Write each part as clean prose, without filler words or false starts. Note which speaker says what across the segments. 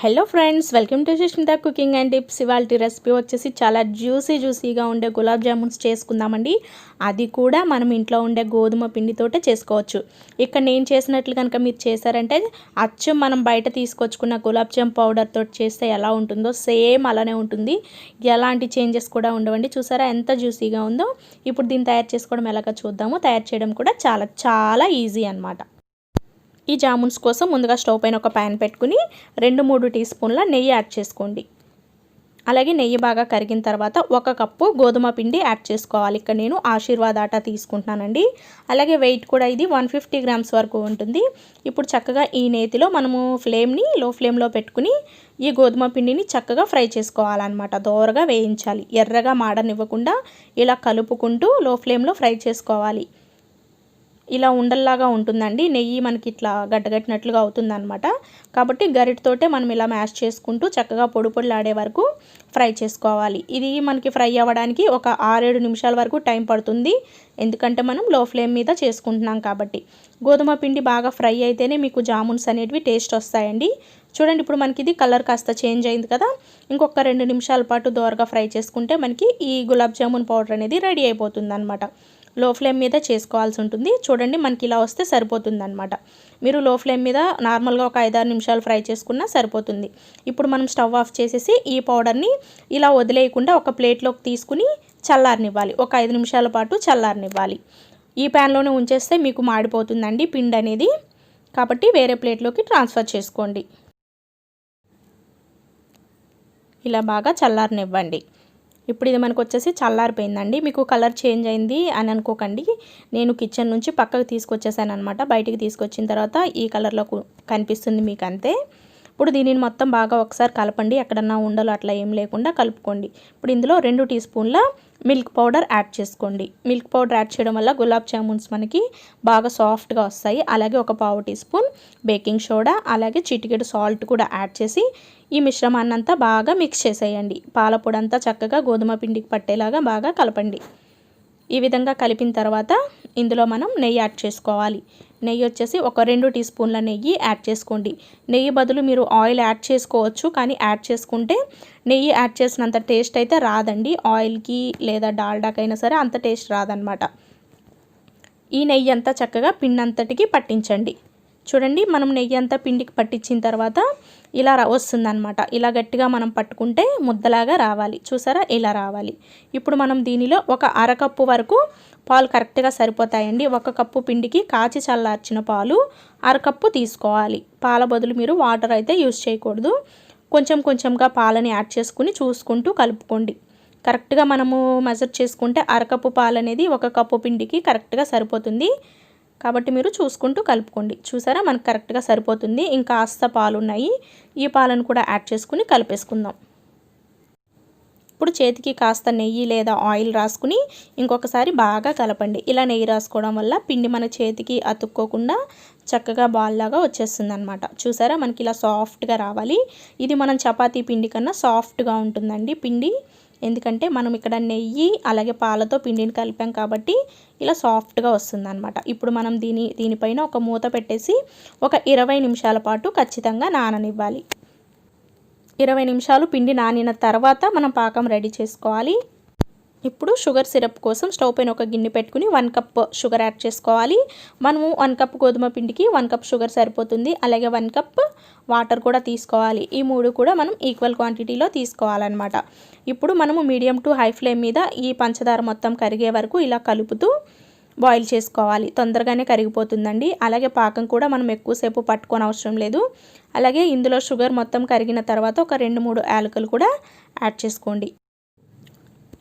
Speaker 1: Hello friends, welcome to Sushmita cooking and tips. ఇవాళ recipe వచ్చేసి చాలా జ్యూసీగా ఉండే గులాబ్ జామున్స్ చేసుకుందామండి. అది కూడా మనం ఇంట్లో ఉండే గోధుమ పిండితోటే చేసుకోవచ్చు. ఇక్కడ నేను చేసినట్లు కనుక మీరు చేశారంటే అచ్చం మనం బయట తీసుకొచ్చుకున్న గులాబ్ జామ్ పౌడర్ తోటి చేస్తే ఎలా ఉంటుందో సేమ్ అలానే ఉంటుంది. ఎలాంటి చేంజెస్ కూడా ఉండవండి. చూసారా ఎంత జ్యూసీగా ఉందో. ఇప్పుడు దీన్ని తయారు చేసుకోవడం ఎలాగో చూద్దాము. తయారు చేయడం కూడా చాలా ఈజీ అన్నమాట. ఈ జామున్స్ కోసం ముందుగా స్టవ్ పైన ఒక ప్యాన్ పెట్టుకుని 2-3 టీ స్పూన్ల నెయ్యి యాడ్ చేసుకోండి. అలాగే నెయ్యి బాగా కరిగిన తర్వాత 1 కప్పు గోధుమ పిండి యాడ్ చేసుకోవాలి. ఇక్కడ నేను ఆశీర్వాద్ ఆటా తీసుకుంటున్నానండి. అలాగే వెయిట్ కూడా ఇది 150 గ్రామ్స్ వరకు ఉంటుంది. ఇప్పుడు చక్కగా ఈ నేతిలో మనము ఫ్లేమ్ని లో ఫ్లేమ్లో పెట్టుకుని ఈ గోధుమ పిండిని చక్కగా ఫ్రై చేసుకోవాలన్నమాట. దోరగా వేయించాలి. ఎర్రగా మాడనివ్వకుండా ఇలా కలుపుకుంటూ లో ఫ్లేమ్లో ఫ్రై చేసుకోవాలి. ఇలా ఉండల్లాగా ఉంటుందండి. నెయ్యి మనకి ఇట్లా గడ్డగట్టినట్లుగా అవుతుందన్నమాట. కాబట్టి గరిటతోటే మనం ఇలా మ్యాష్ చేసుకుంటూ చక్కగా పొడిలాడే వరకు ఫ్రై చేసుకోవాలి. ఇది మనకి ఫ్రై అవ్వడానికి ఒక 6-7 నిమిషాల వరకు టైం పడుతుంది. ఎందుకంటే మనం లో ఫ్లేమ్ మీద చేసుకుంటున్నాం కాబట్టి. గోధుమ పిండి బాగా ఫ్రై అయితేనే మీకు జామున్స్ అనేటివి టేస్ట్ వస్తాయండి. చూడండి, ఇప్పుడు మనకి ఇది కలర్ కాస్త చేంజ్ అయింది కదా. ఇంకొక 2 నిమిషాల పాటు దోరగా ఫ్రై చేసుకుంటే మనకి ఈ గులాబ్ జామున్ పౌడర్ అనేది రెడీ అయిపోతుంది అనమాట. లో ఫ్లేమ్ మీద చేసుకోవాల్సి ఉంటుంది. చూడండి, మనకి ఇలా వస్తే సరిపోతుంది అనమాట. మీరు లో ఫ్లేమ్ మీద నార్మల్గా ఒక 5-6 నిమిషాలు ఫ్రై చేసుకున్నా సరిపోతుంది. ఇప్పుడు మనం స్టవ్ ఆఫ్ చేసేసి ఈ పౌడర్ని ఇలా వదిలేయకుండా ఒక ప్లేట్లోకి తీసుకుని చల్లారనివ్వాలి. ఒక 5 నిమిషాల పాటు చల్లారనివ్వాలి. ఈ ప్యాన్లోనే ఉంచేస్తే మీకు మాడిపోతుందండి పిండి అనేది. కాబట్టి వేరే ప్లేట్లోకి ట్రాన్స్ఫర్ చేసుకోండి. ఇలా బాగా చల్లారనివ్వండి. ఇప్పుడు ఇది మనకు వచ్చేసి చల్లారిపోయిందండి. మీకు కలర్ చేంజ్ అయింది అని అనుకోకండి. నేను కిచెన్ నుంచి పక్కకు తీసుకొచ్చేసాను అనమాట. బయటికి తీసుకొచ్చిన తర్వాత ఈ కలర్లో కనిపిస్తుంది మీకు అంతే. ఇప్పుడు దీనిని మొత్తం బాగా ఒకసారి కలపండి. ఎక్కడన్నా ఉండలు అట్లా ఏం లేకుండా కలుపుకోండి. ఇప్పుడు ఇందులో 2 టీ స్పూన్ల మిల్క్ పౌడర్ యాడ్ చేసుకోండి. మిల్క్ పౌడర్ యాడ్ చేయడం వల్ల గులాబ్ జామున్స్ మనకి బాగా సాఫ్ట్గా వస్తాయి. అలాగే ఒక 1/4 టీ స్పూన్ బేకింగ్ సోడా, అలాగే చిటికెడు సాల్ట్ కూడా యాడ్ చేసి ఈ మిశ్రమాన్ని అంతా బాగా మిక్స్ చేసేయండి. పాల పొడి అంతా చక్కగా గోధుమ పిండికి పట్టేలాగా బాగా కలపండి. ఈ విధంగా కలిపిన తర్వాత ఇందులో మనం నెయ్యి యాడ్ చేసుకోవాలి. నెయ్యి వచ్చేసి ఒక 2 టీ స్పూన్ల నెయ్యి యాడ్ చేసుకోండి. నెయ్యి బదులు మీరు ఆయిల్ యాడ్ చేసుకోవచ్చు, కానీ యాడ్ చేసుకుంటే నెయ్యి యాడ్ చేసినంత టేస్ట్ అయితే రాదండి. ఆయిల్కి లేదా డాల్డాకైనా సరే అంత టేస్ట్ రాదనమాట. ఈ నెయ్యి అంతా చక్కగా పిండి అంతటికి పట్టించండి. చూడండి, మనం నెయ్యి అంతా పిండికి పట్టించిన తర్వాత ఇలా వస్తుందన్నమాట. ఇలా గట్టిగా మనం పట్టుకుంటే ముద్దలాగా రావాలి. చూసారా, ఇలా రావాలి. ఇప్పుడు మనం దీనిలో ఒక 1/2 కప్పు వరకు పాలు కరెక్ట్గా సరిపోతాయండి. 1 కప్పు పిండికి కాచి చల్లార్చిన పాలు 1/2 కప్పు తీసుకోవాలి. పాల బదులు మీరు వాటర్ అయితే యూజ్ చేయకూడదు. కొంచెంగా పాలని యాడ్ చేసుకుని చూసుకుంటూ కలుపుకోండి. కరెక్ట్గా మనము మెజర్ చేసుకుంటే 1/2 కప్పు పాలు అనేది 1 కప్పు పిండికి కరెక్ట్గా సరిపోతుంది. కాబట్టి మీరు చూసుకుంటూ కలుపుకోండి. చూసారా, మనకు కరెక్ట్గా సరిపోతుంది. ఇంకా కాస్త పాలు ఉన్నాయి. ఈ పాలను కూడా యాడ్ చేసుకుని కలిపేసుకుందాం. ఇప్పుడు చేతికి కాస్త నెయ్యి లేదా ఆయిల్ రాసుకుని ఇంకొకసారి బాగా కలపండి. ఇలా నెయ్యి రాసుకోవడం వల్ల పిండి మన చేతికి అతుక్కోకుండా చక్కగా బాల్ లాగా వచ్చేస్తుంది అనమాట. చూసారా, మనకి ఇలా సాఫ్ట్గా రావాలి. ఇది మనం చపాతీ పిండి కన్నా సాఫ్ట్గా ఉంటుందండి పిండి. ఎందుకంటే మనం ఇక్కడ నెయ్యి అలాగే పాలతో పిండిని కలిపాం కాబట్టి ఇలా సాఫ్ట్గా వస్తుందన్నమాట. ఇప్పుడు మనం దీనిపైన ఒక మూత పెట్టేసి ఒక 20 నిమిషాల పాటు ఖచ్చితంగా నాననివ్వాలి. 20 నిమిషాలు పిండి నానిన తర్వాత మనం పాకం రెడీ చేసుకోవాలి. ఇప్పుడు షుగర్ సిరప్ కోసం స్టవ్ పైన ఒక గిన్నె పెట్టుకుని 1 కప్ షుగర్ యాడ్ చేసుకోవాలి. మనము 1 కప్ గోధుమ పిండికి 1 కప్ షుగర్ సరిపోతుంది. అలాగే 1 కప్ వాటర్ కూడా తీసుకోవాలి. ఈ 3 కూడా మనం ఈక్వల్ క్వాంటిటీలో తీసుకోవాలన్నమాట. ఇప్పుడు మనము మీడియం టు హై ఫ్లేమ్ మీద ఈ పంచదార మొత్తం కరిగే వరకు ఇలా కలుపుతూ బాయిల్ చేసుకోవాలి. తొందరగానే కరిగిపోతుందండి. అలాగే పాకం కూడా మనం ఎక్కువసేపు పట్టుకోని అవసరం లేదు. అలాగే ఇందులో షుగర్ మొత్తం కరిగిన తర్వాత ఒక 2-3 యాలకులు కూడా యాడ్ చేసుకోండి.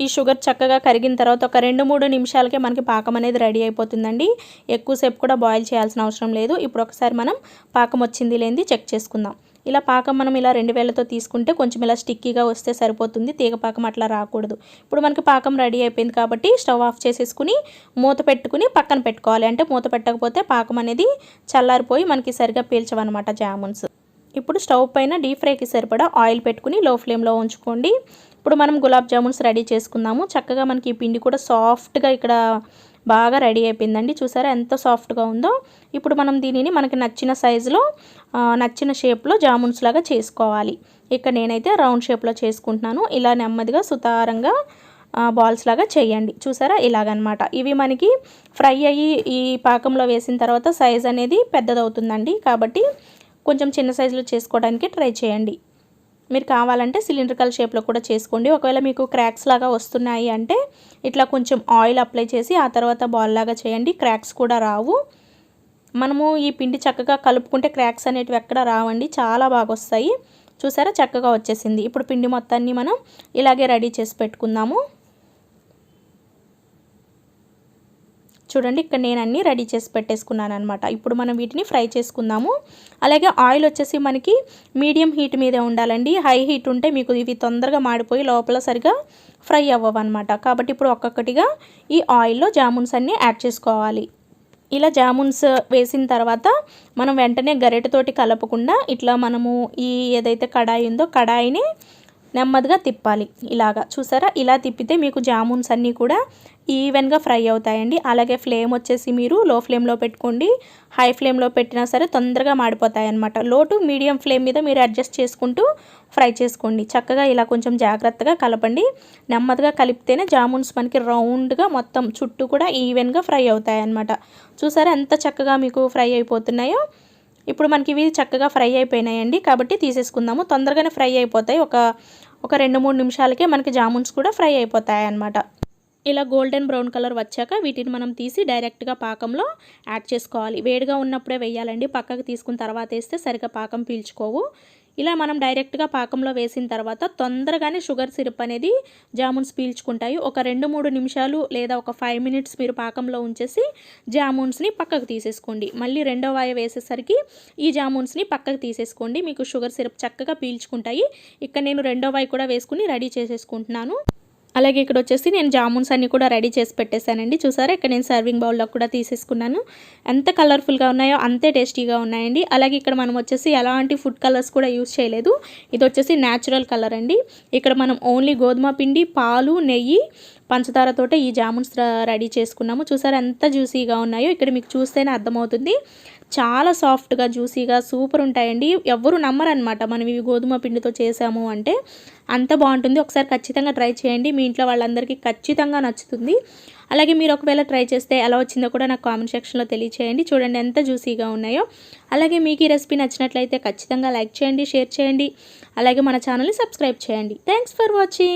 Speaker 1: ఈ షుగర్ చక్కగా కరిగిన తర్వాత ఒక 2-3 నిమిషాలకే మనకి పాకం అనేది రెడీ అయిపోతుందండి. ఎక్కువసేపు కూడా బాయిల్ చేయాల్సిన అవసరం లేదు. ఇప్పుడు ఒకసారి మనం పాకం వచ్చింది లేనిది చెక్ చేసుకుందాం. ఇలా పాకం మనం ఇలా 2 వేళ్ళతో తీసుకుంటే కొంచెం ఇలా స్టిక్కీగా వస్తే సరిపోతుంది. తీగ పాకం అట్లా రాకూడదు. ఇప్పుడు మనకి పాకం రెడీ అయిపోయింది కాబట్టి స్టవ్ ఆఫ్ చేసేసుకుని మూత పెట్టుకుని పక్కన పెట్టుకోవాలి. అంటే మూత పెట్టకపోతే పాకం అనేది చల్లారిపోయి మనకి సరిగా పీల్చవన్నమాట జామున్స్. ఇప్పుడు స్టవ్ పైన డీప్ ఫ్రైకి సరిపడా ఆయిల్ పెట్టుకుని లో ఫ్లేమ్లో ఉంచుకోండి. ఇప్పుడు మనం గులాబ్ జామున్స్ రెడీ చేసుకుందాము. చక్కగా మనకి ఈ పిండి కూడా సాఫ్ట్గా ఇక్కడ బాగా రెడీ అయిపోయిందండి. చూసారా ఎంత సాఫ్ట్గా ఉందో. ఇప్పుడు మనం దీనిని మనకి నచ్చిన సైజులో నచ్చిన షేప్లో జామున్స్ లాగా చేసుకోవాలి. ఇక్కడ నేనైతే రౌండ్ షేప్లో చేసుకుంటున్నాను. ఇలా నెమ్మదిగా సుతారంగా బాల్స్ లాగా చేయండి. చూసారా ఇలాగనమాట. ఇవి మనకి ఫ్రై అయ్యి ఈ పాకంలో వేసిన తర్వాత సైజ్ అనేది పెద్దదవుతుందండి. కాబట్టి కొంచెం చిన్న సైజులో చేసుకోవడానికి ట్రై చేయండి. మీరు కావాలంటే సిలిండ్రికల్ షేప్లో కూడా చేసుకోండి. ఒకవేళ మీకు క్రాక్స్ లాగా వస్తున్నాయి అంటే ఇట్లా కొంచెం ఆయిల్ అప్లై చేసి ఆ తర్వాత బాల్ లాగా చేయండి. క్రాక్స్ కూడా రావు. మనము ఈ పిండి చక్కగా కలుపుకుంటే క్రాక్స్ అనేటివి ఎక్కడ రావండి, చాలా బాగా వస్తాయి. చూసారా చక్కగా వచ్చేసింది. ఇప్పుడు పిండి మొత్తాన్ని మనం ఇలాగే రెడీ చేసి పెట్టుకుందాము. చూడండి ఇక్కడ నేను అన్నీ రెడీ చేసి పెట్టేసుకున్నాను అనమాట. ఇప్పుడు మనం వీటిని ఫ్రై చేసుకుందాము. అలాగే ఆయిల్ వచ్చేసి మనకి మీడియం హీట్ మీదే ఉండాలండి. హై హీట్ ఉంటే మీకు ఇవి తొందరగా మాడిపోయి లోపల సరిగా ఫ్రై అవ్వవు అనమాట. కాబట్టి ఇప్పుడు ఒక్కొక్కటిగా ఈ ఆయిల్లో జామున్స్ అన్నీ యాడ్ చేసుకోవాలి. ఇలా జామున్స్ వేసిన తర్వాత మనం వెంటనే గరిటెతోటి కలపకుండా ఇట్లా మనము ఈ ఏదైతే కడాయి ఉందో కడాయిని నెమ్మదిగా తిప్పాలి. ఇలాగా చూసారా, ఇలా తిప్పితే మీకు జామున్స్ అన్నీ కూడా ఈవెన్గా ఫ్రై అవుతాయండి. అలాగే ఫ్లేమ్ వచ్చేసి మీరు లో ఫ్లేమ్లో పెట్టుకోండి. హై ఫ్లేమ్లో పెట్టినా సరే తొందరగా మాడిపోతాయి అన్నమాట. లో టు మీడియం ఫ్లేమ్ మీద మీరు అడ్జస్ట్ చేసుకుంటూ ఫ్రై చేసుకోండి. చక్కగా ఇలా కొంచెం జాగ్రత్తగా కలపండి. నెమ్మదిగా కలిపితేనే జామున్స్ మనకి రౌండ్గా మొత్తం చుట్టూ కూడా ఈవెన్గా ఫ్రై అవుతాయి అన్నమాట. చూసారా ఎంత చక్కగా మీకు ఫ్రై అయిపోతున్నాయో. ఇప్పుడు మనకి ఇవి చక్కగా ఫ్రై అయిపోయినాయండి. కాబట్టి తీసేసుకుందాము. తొందరగానే ఫ్రై అయిపోతాయి. ఒక 2-3 నిమిషాలకే మనకి జామున్స్ కూడా ఫ్రై అయిపోతాయి అన్నమాట. ఇలా గోల్డెన్ బ్రౌన్ కలర్ వచ్చాక వీటిని మనం తీసి డైరెక్ట్గా పాకంలో యాడ్ చేసుకోవాలి. వేడిగా ఉన్నప్పుడే వేయాలండి. పక్కకు తీసుకున్న తర్వాత వేస్తే సరిగా పాకం పీల్చుకోవు. ఇలా మనం డైరెక్ట్గా పాకంలో వేసిన తర్వాత తొందరగానే షుగర్ సిరప్ అనేది జామున్స్ పీల్చుకుంటాయి. ఒక 2-3 నిమిషాలు లేదా ఒక 5 మినిట్స్ మీరు పాకంలో ఉంచేసి జామున్స్ని పక్కకు తీసేసుకోండి. మళ్ళీ రెండో వాయి వేసేసరికి ఈ జామున్స్ని పక్కకు తీసేసుకోండి. మీకు షుగర్ సిరప్ చక్కగా పీల్చుకుంటాయి. ఇక్కడ నేను రెండో వాయి కూడా వేసుకుని రెడీ చేసేసుకుంటున్నాను. అలాగే ఇక్కడ వచ్చేసి నేను జామున్స్ అన్నీ కూడా రెడీ చేసి పెట్టేశానండి. చూసారా ఇక్కడ నేను సర్వింగ్ బౌల్లో కూడా తీసేసుకున్నాను. ఎంత కలర్ఫుల్గా ఉన్నాయో అంతే టేస్టీగా ఉన్నాయండి. అలాగే ఇక్కడ మనం వచ్చేసి ఎలాంటి ఫుడ్ కలర్స్ కూడా యూజ్ చేయలేదు. ఇది వచ్చేసి న్యాచురల్ కలర్ అండి. ఇక్కడ మనం ఓన్లీ గోధుమ పిండి, పాలు, నెయ్యి, పంచదారతోటే ఈ జామున్స్ రెడీ చేసుకున్నాము. చూసారా ఎంత జ్యూసీగా ఉన్నాయో. ఇక్కడ మీకు చూస్తేనే అర్థమవుతుంది. చాలా సాఫ్ట్గా జ్యూసీగా సూపర్ ఉంటాయండి. ఎవ్వరు నమ్మరనమాట మనం ఇవి గోధుమ పిండితో చేసాము అంటే. అంత బాగుంటుంది. ఒకసారి ఖచ్చితంగా ట్రై చేయండి. మీ ఇంట్లో వాళ్ళందరికీ ఖచ్చితంగా నచ్చుతుంది. అలాగే మీరు ఒకవేళ ట్రై చేస్తే ఎలా వచ్చిందో కూడా నాకు కామెంట్ సెక్షన్లో తెలియచేయండి. చూడండి ఎంత జ్యూసీగా ఉన్నాయో. అలాగే మీకు ఈ రెసిపీ నచ్చినట్లయితే ఖచ్చితంగా లైక్ చేయండి, షేర్ చేయండి. అలాగే మన ఛానల్ని సబ్స్క్రైబ్ చేయండి. Thanks for watching.